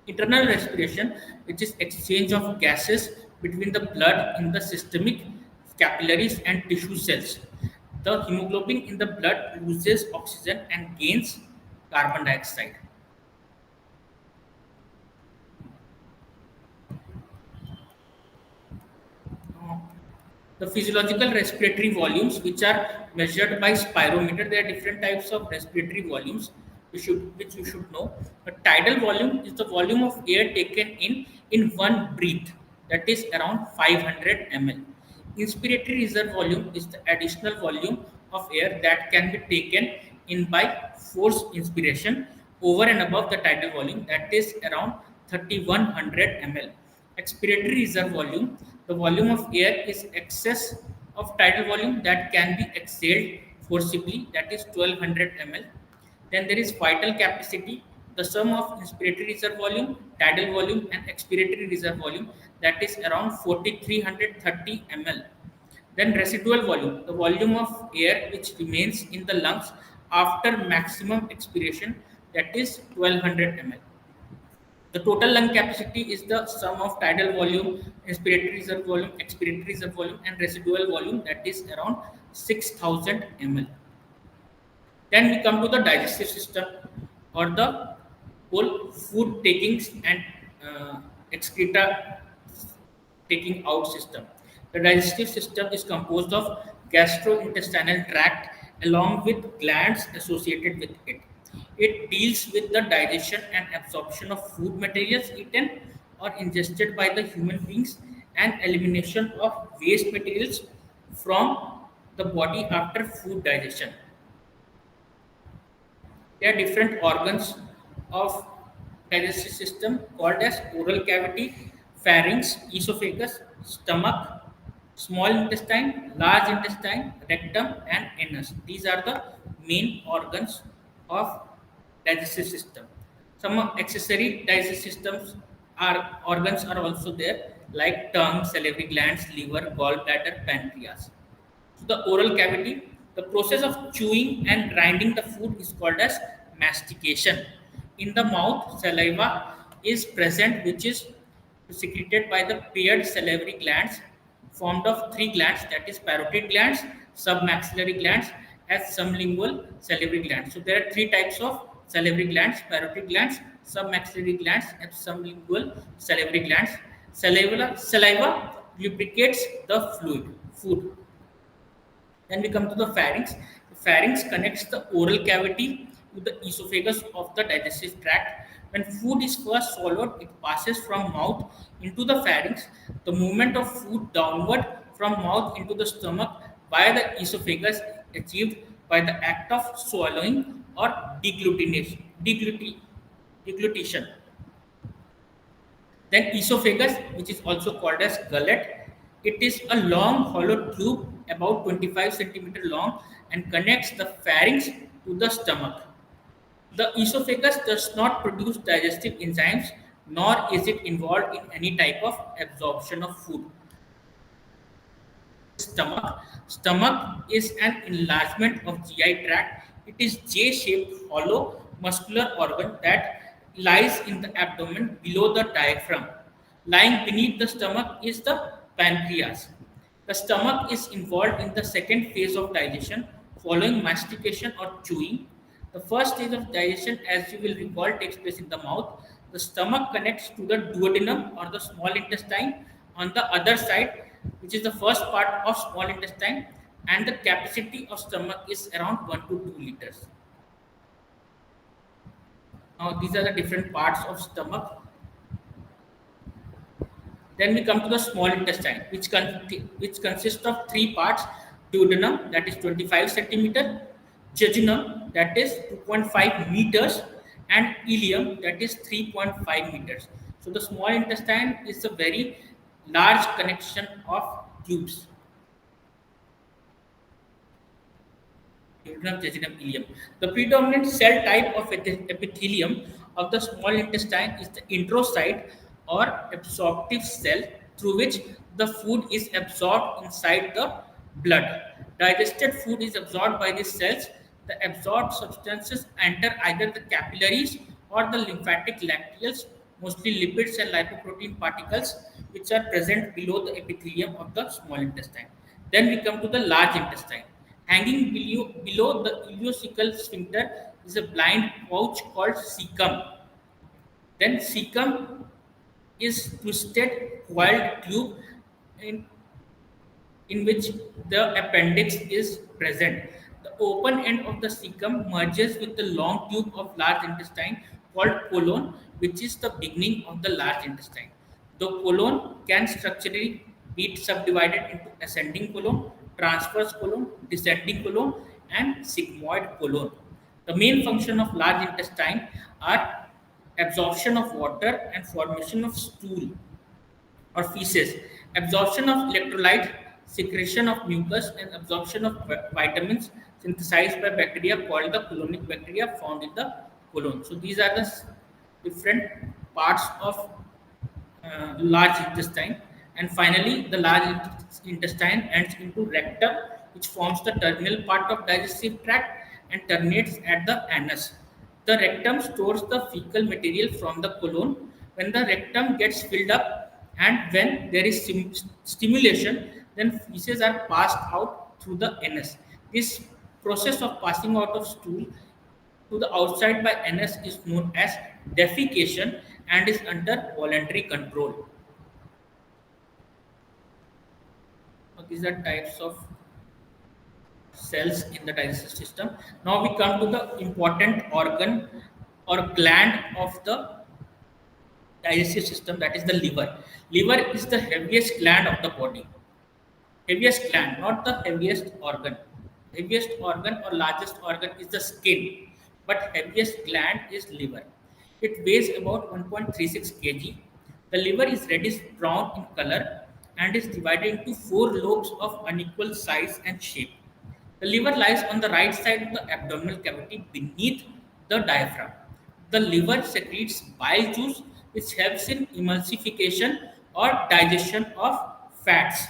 Internal respiration, which is exchange of gases between the blood in the systemic capillaries and tissue cells. The hemoglobin in the blood loses oxygen and gains carbon dioxide. The physiological respiratory volumes, which are measured by spirometer, there are different types of respiratory volumes which you should know. A tidal volume is the volume of air taken in one breath, that is around 500 ml. Inspiratory reserve volume is the additional volume of air that can be taken in by forced inspiration over and above the tidal volume, that is around 3100 ml. Expiratory reserve volume, the volume of air is excess of tidal volume that can be exhaled forcibly, that is 1200 ml. Then there is vital capacity, the sum of inspiratory reserve volume, tidal volume, and expiratory reserve volume, that is around 4330 ml. Then residual volume, the volume of air which remains in the lungs after maximum expiration, that is 1200 ml. The total lung capacity is the sum of tidal volume, inspiratory reserve volume, expiratory reserve volume, and residual volume, that is around 6000 ml. Then we come to the digestive system, or the whole food taking and excreta taking out system. The digestive system is composed of gastrointestinal tract along with glands associated with it. It deals with the digestion and absorption of food materials eaten or ingested by the human beings and elimination of waste materials from the body after food digestion. There are different organs of digestive system called as oral cavity, pharynx, esophagus, stomach, small intestine, large intestine, rectum, and anus. These are the main organs of digestive system. Some accessory digestive systems are organs are also there, like tongue, salivary glands, liver, gallbladder, pancreas. So the oral cavity, the process of chewing and grinding the food is called as mastication. In the mouth, saliva is present, which is secreted by the paired salivary glands formed of three glands, that is parotid glands, submaxillary glands, as sublingual salivary glands. So there are three types of salivary glands: parotid glands, submaxillary glands, and sublingual salivary glands. Saliva lubricates the food. Then we come to the pharynx. The pharynx connects the oral cavity to the esophagus of the digestive tract. When food is first swallowed, it passes from mouth into the pharynx. The movement of food downward from mouth into the stomach via the esophagus achieved by the act of swallowing or deglutition. Then esophagus, which is also called as gullet, it is a long hollow tube about 25 centimeter long and connects the pharynx to the stomach. The esophagus does not produce digestive enzymes, nor is it involved in any type of absorption of food. Stomach is an enlargement of GI tract. It is J-shaped hollow muscular organ that lies in the abdomen below the diaphragm. Lying beneath the stomach is the pancreas. The stomach is involved in the second phase of digestion following mastication or chewing. The first stage of digestion, as you will recall, takes place in the mouth. The stomach connects to the duodenum or the small intestine on the other side, which is the first part of small intestine, and the capacity of stomach is around 1 to 2 liters. Now these are the different parts of stomach. Then we come to the small intestine, which consists of three parts: duodenum, that is 25 centimeter, jejunum, that is 2.5 meters, and ileum, that is 3.5 meters. So the small intestine is a very large connection of tubes. Duodenum, jejunum, ileum. The predominant cell type of epithelium of the small intestine is the enterocyte or absorptive cell, through which the food is absorbed inside the blood. Digested food is absorbed by these cells. The absorbed substances enter either the capillaries or the lymphatic lacteals, mostly lipids and lipoprotein particles, which are present below the epithelium of the small intestine. Then we come to the large intestine. Hanging below the ileocecal sphincter is a blind pouch called cecum. Then cecum is twisted coiled tube in, in which the appendix is present. The open end of the cecum merges with the long tube of large intestine called colon, which is the beginning of the large intestine. The colon can structurally be subdivided into ascending colon, transverse colon, descending colon, and sigmoid colon. The main function of large intestine are absorption of water and formation of stool or feces, absorption of electrolyte, secretion of mucus, and absorption of vitamins synthesized by bacteria called the colonic bacteria found in the colon. So these are the different parts of large intestine. And finally, the large intestine ends into rectum, which forms the terminal part of digestive tract and terminates at the anus. The rectum stores the fecal material from the colon. When the rectum gets filled up and when there is stimulation, then feces are passed out through the anus. This process of passing out of stool to the outside by anus is known as defecation and is under voluntary control. these are types of cells in the digestive system. Now we come to the important organ or gland of the digestive system, that is the liver. Liver is the heaviest gland of the body. Heaviest gland, not the heaviest organ. Heaviest organ or largest organ is the skin, but heaviest gland is liver. It weighs about 1.36 kg. The liver is reddish brown in color and is divided into four lobes of unequal size and shape. The liver lies on the right side of the abdominal cavity beneath the diaphragm. The liver secretes bile juice, which helps in emulsification or digestion of fats.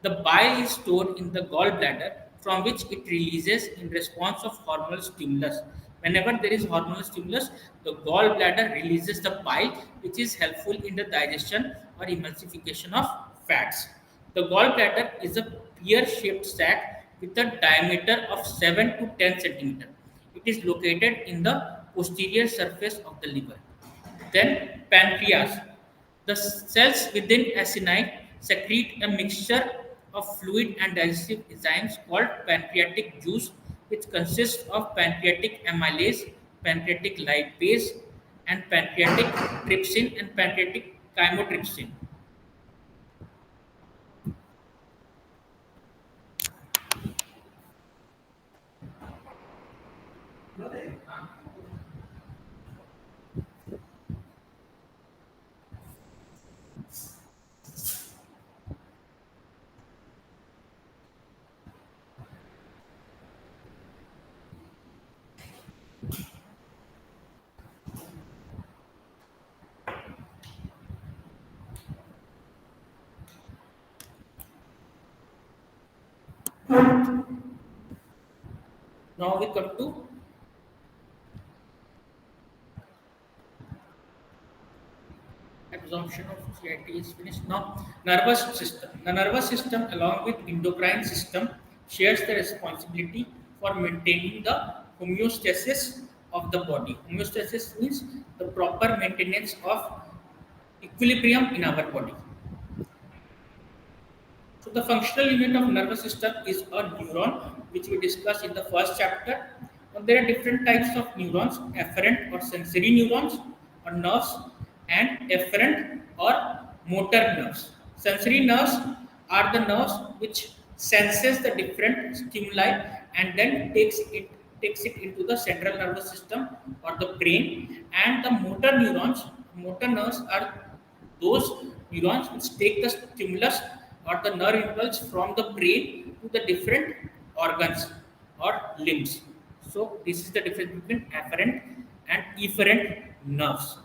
The bile is stored in the gallbladder, from which it releases in response of hormonal stimulus. Whenever there is hormonal stimulus, the gallbladder releases the bile, which is helpful in the digestion or emulsification of fats. The gallbladder is a pear-shaped sac with a diameter of 7 to 10 centimeter. It is located in the posterior surface of the liver. Then pancreas. The cells within acini secrete a mixture of fluid and digestive enzymes called pancreatic juice, which consists of pancreatic amylase, pancreatic lipase, and pancreatic trypsin and pancreatic chymotrypsin. Now we come to absorption of GIT is finished. Now, nervous system. The nervous system, along with endocrine system, shares the responsibility for maintaining the homeostasis of the body. Homeostasis means the proper maintenance of equilibrium in our body. So the functional unit of nervous system is a neuron, which we discussed in the first chapter. Now, there are different types of neurons: afferent or sensory neurons or nerves, and efferent or motor nerves. Sensory nerves are the nerves which senses the different stimuli and then takes it into the central nervous system or the brain. And the motor nerves are those neurons which take the stimulus or the nerve impulse from the brain to the different organs or limbs. So this is the difference between afferent and efferent nerves.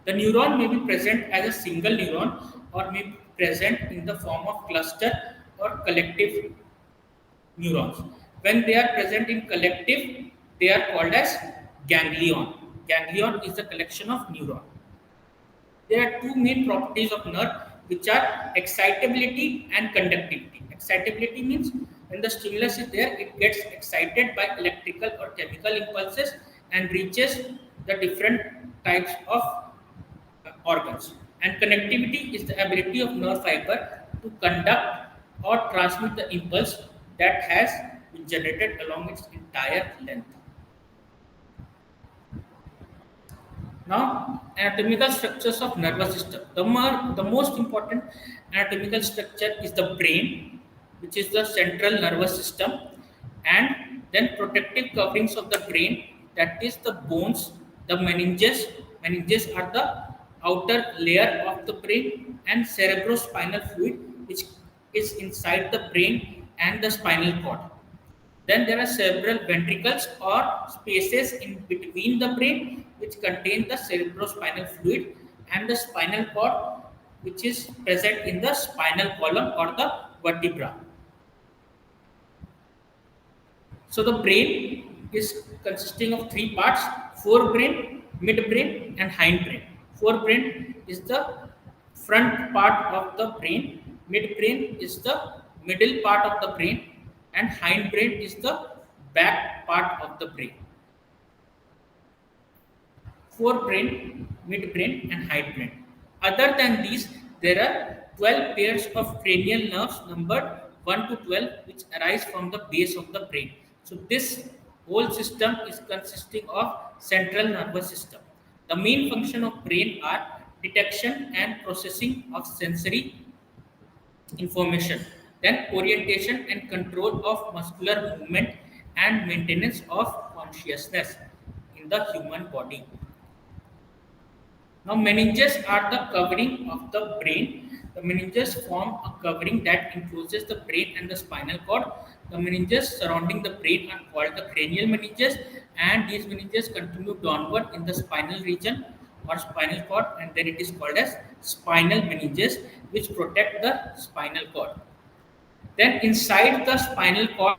The neuron may be present as a single neuron or may be present in the form of cluster or collective neurons. When they are present in collective, they are called as ganglion. Ganglion is the collection of neuron. There are two main properties of nerve, which are excitability and conductivity. Excitability means when the stimulus is there, it gets excited by electrical or chemical impulses and reaches the different types of organs. And connectivity is the ability of nerve fiber to conduct or transmit the impulse that has been generated along its entire length. Now, anatomical structures of nervous system. The most important anatomical structure is the brain, which is the central nervous system, and then protective coverings of the brain, that is the bones, the meninges. Meninges are the outer layer of the brain, and cerebrospinal fluid, which is inside the brain and the spinal cord. Then there are several ventricles or spaces in between the brain which contain the cerebrospinal fluid and the spinal cord, which is present in the spinal column or the vertebra. So the brain is consisting of three parts: forebrain, midbrain, and hindbrain. Forebrain is the front part of the brain, midbrain is the middle part of the brain, and hindbrain is the back part of the brain. Forebrain, midbrain, and hindbrain. Other than these, there are 12 pairs of cranial nerves numbered 1 to 12, which arise from the base of the brain. So this whole system is consisting of central nervous system. The main function of brain are detection and processing of sensory information, then orientation and control of muscular movement and maintenance of consciousness in the human body. Now, meninges are the covering of the brain. The meninges form a covering that encloses the brain and the spinal cord. The meninges surrounding the brain are called the cranial meninges, and these meninges continue downward in the spinal region or spinal cord, and then it is called as spinal meninges, which protect the spinal cord. Then, inside the spinal cord,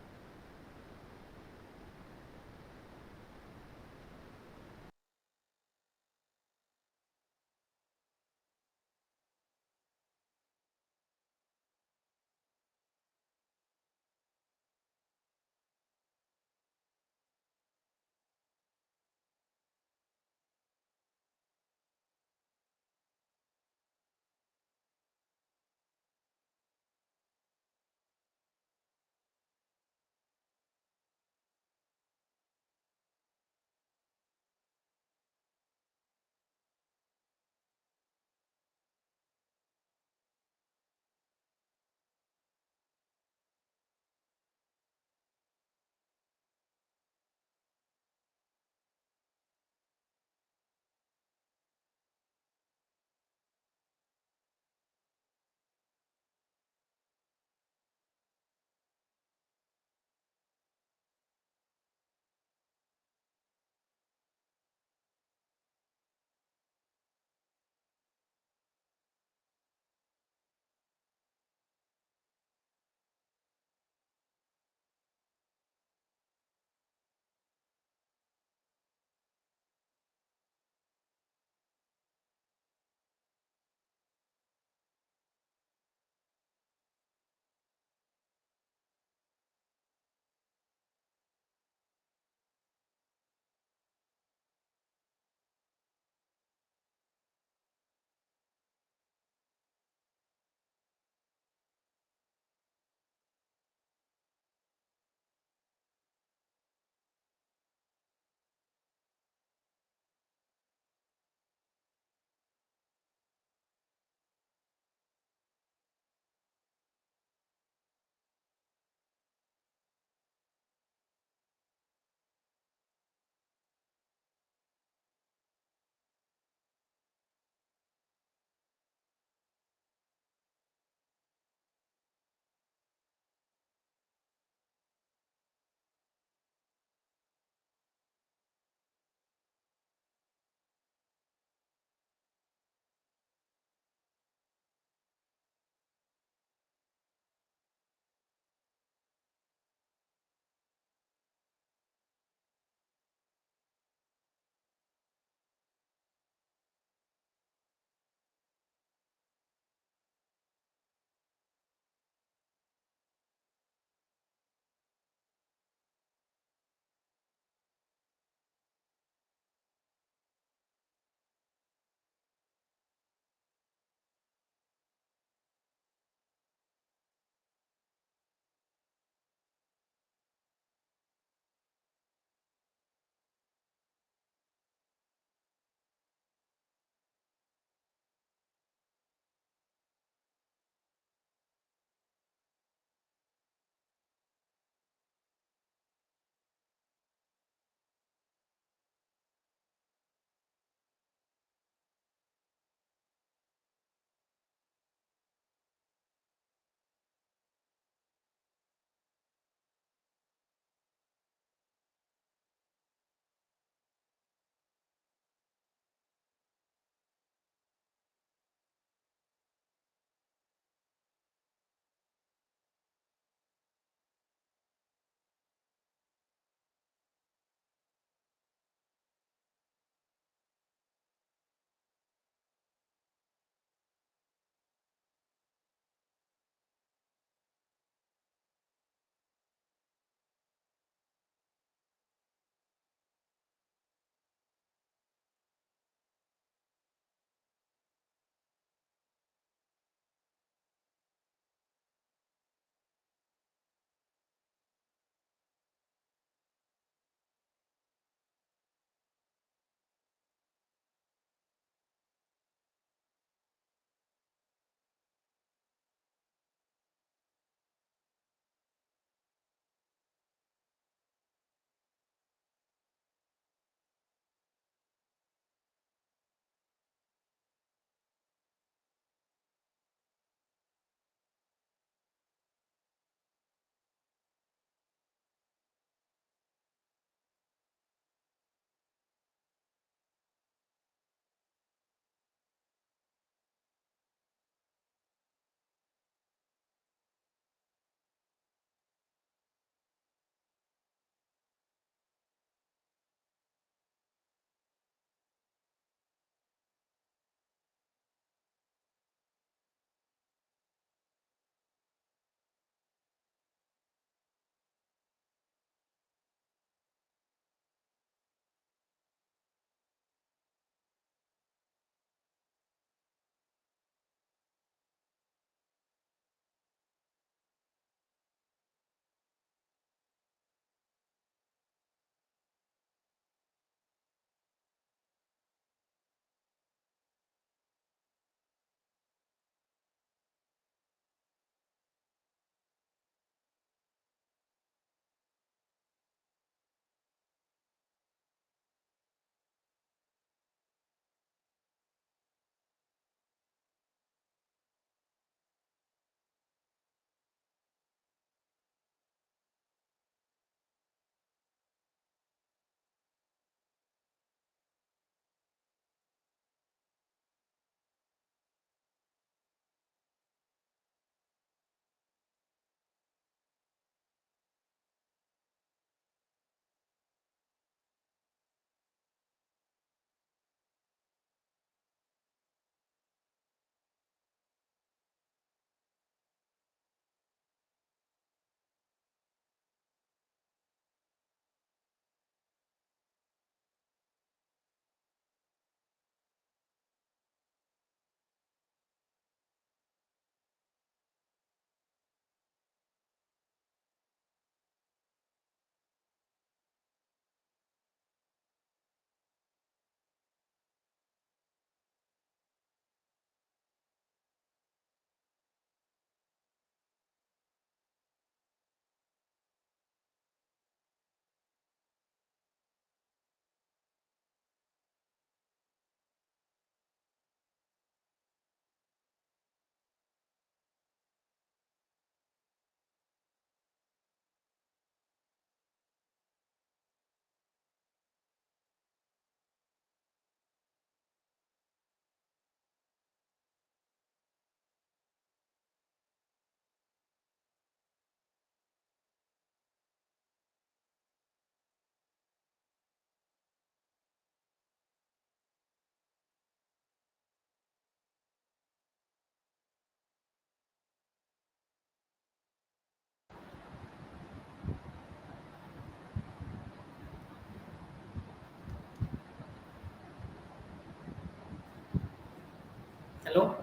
Hello.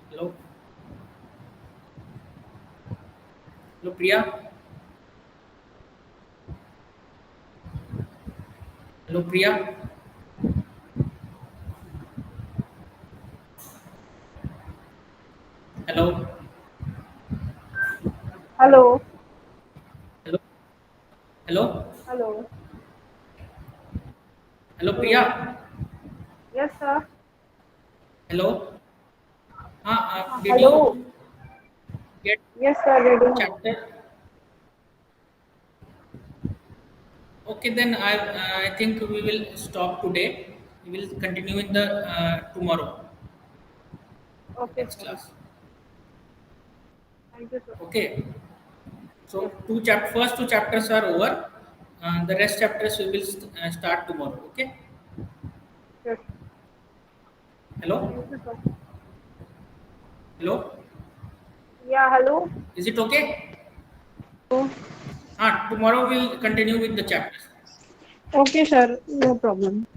Hello. Hello, Priya. Hello, Priya. Hello. Hello. Hello. Hello. Hello. Hello, Priya. Hello. Yes, sir. Hello. Did Hello. you get Yes, sir. Ready. chapter? Okay, then I think we will stop today. We will continue in the tomorrow Okay, next sir. class. Thank you, sir. Okay. So Yes. first two chapters are over. The rest chapters we will start tomorrow. Okay. Yes. Hello. Thank you, sir. Hello. Yeah. Hello. Is it okay? Oh, Tomorrow we'll continue with the chapters. okay, sir. No problem.